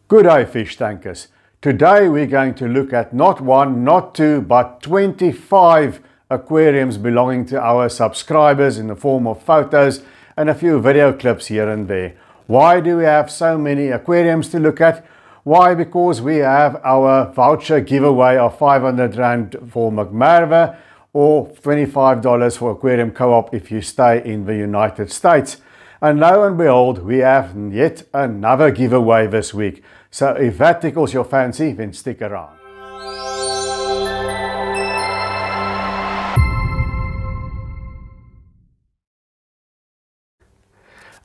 Good day, fish tankers. Today we're going to look at not one, not two, but 25 aquariums belonging to our subscribers in the form of photos and a few video clips here and there. Why do we have so many aquariums to look at? Why? Because we have our voucher giveaway of 500 Rand for McMerwe or $25 for Aquarium Co-op if you stay in the United States. And lo and behold, we have yet another giveaway this week. So if that tickles your fancy, then stick around.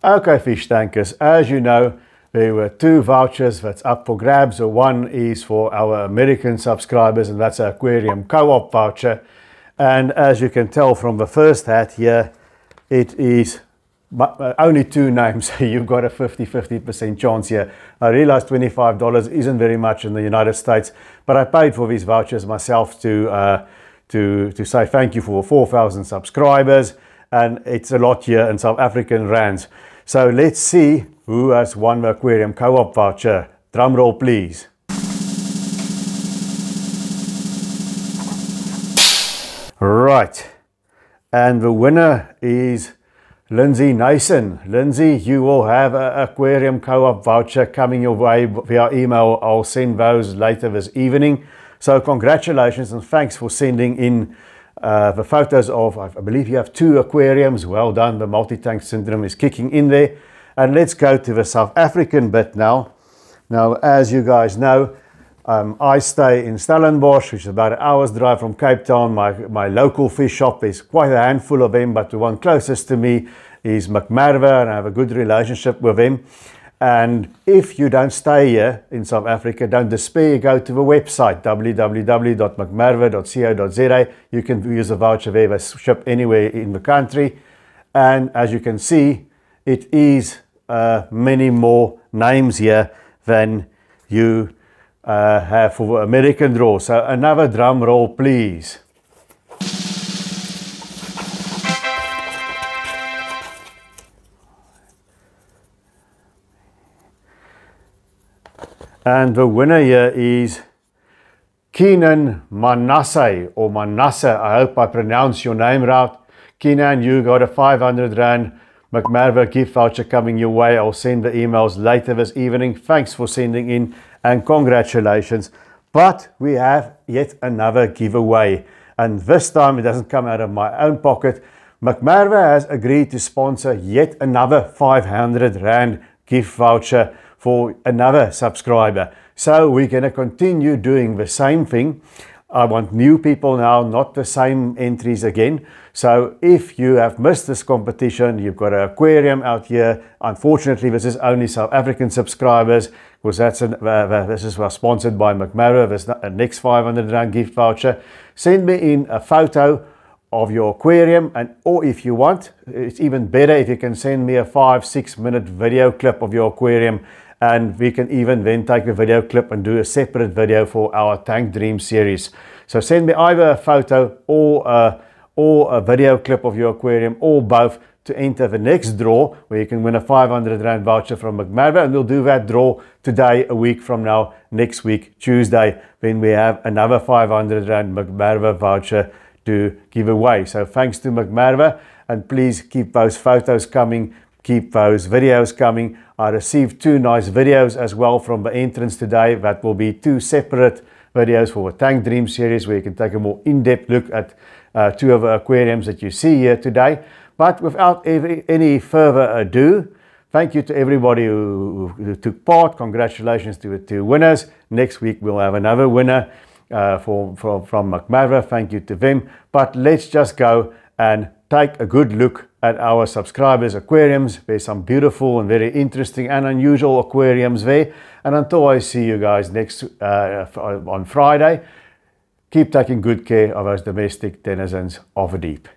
Okay, fish tankers, as you know, there were two vouchers that's up for grabs. So one is for our American subscribers, and that's an Aquarium Co-op voucher. And as you can tell from the first hat here, it is only two names, so you've got a 50% chance here. I realize $25 isn't very much in the United States, but I paid for these vouchers myself to say thank you for 4,000 subscribers, and it's a lot here in South African rands. So let's see who has won the Aquarium Co-op voucher. Drum roll, please. Right, and the winner is Lindsay Nason. Lindsay, you will have an Aquarium Co-op voucher coming your way via email. I'll send those later this evening. So congratulations and thanks for sending in the photos of, I believe you have two aquariums. Well done, the multi-tank syndrome is kicking in there. And let's go to the South African bit now. Now, as you guys know, I stay in Stellenbosch, which is about an hour's drive from Cape Town. My local fish shop, there's quite a handful of them, but the one closest to me is McMerwe, and I have a good relationship with them. And if you don't stay here in South Africa, don't despair, go to the website www.mcmerwe.co.za. You can use a voucher there, they ship anywhere in the country. And as you can see, it is many more names here than you have for American draw. So another drum roll, please. And the winner here is Keenan Manasseh, or Manasseh. I hope I pronounced your name right. Keenan, you got a 500 Rand McMerwe gift voucher coming your way. I'll send the emails later this evening. Thanks for sending in and congratulations. But we have yet another giveaway, and this time it doesn't come out of my own pocket. McMerwe has agreed to sponsor yet another 500 Rand gift voucher for another subscriber. So we're going to continue doing the same thing. I want new people now, not the same entries again. So if you have missed this competition, you've got an aquarium out here. Unfortunately, this is only South African subscribers, because this is sponsored by McMerwe. This next 500 Rand gift voucher. Send me in a photo of your aquarium, and or if you want, it's even better if you can send me a 5-6 minute video clip of your aquarium, and we can even then take the video clip and do a separate video for our Tank Dream series. So send me either a photo or a video clip of your aquarium, or both, to enter the next draw where you can win a 500 Rand voucher from McMerwe. And we'll do that draw today, a week from now, next week, Tuesday, when we have another 500 Rand McMerwe voucher to give away. So thanks to McMerwe, and please keep those photos coming, keep those videos coming. I received two nice videos as well from the entrance today. That will be two separate videos for the Tank Dream series, where you can take a more in-depth look at two of the aquariums that you see here today. But without any further ado, thank you to everybody who took part. Congratulations to the two winners. Next week we'll have another winner from McMerwe. Thank you to them. But let's just go and take a good look at our subscribers' aquariums. There's some beautiful and very interesting and unusual aquariums there. And until I see you guys next on Friday, keep taking good care of those domestic denizens of the deep.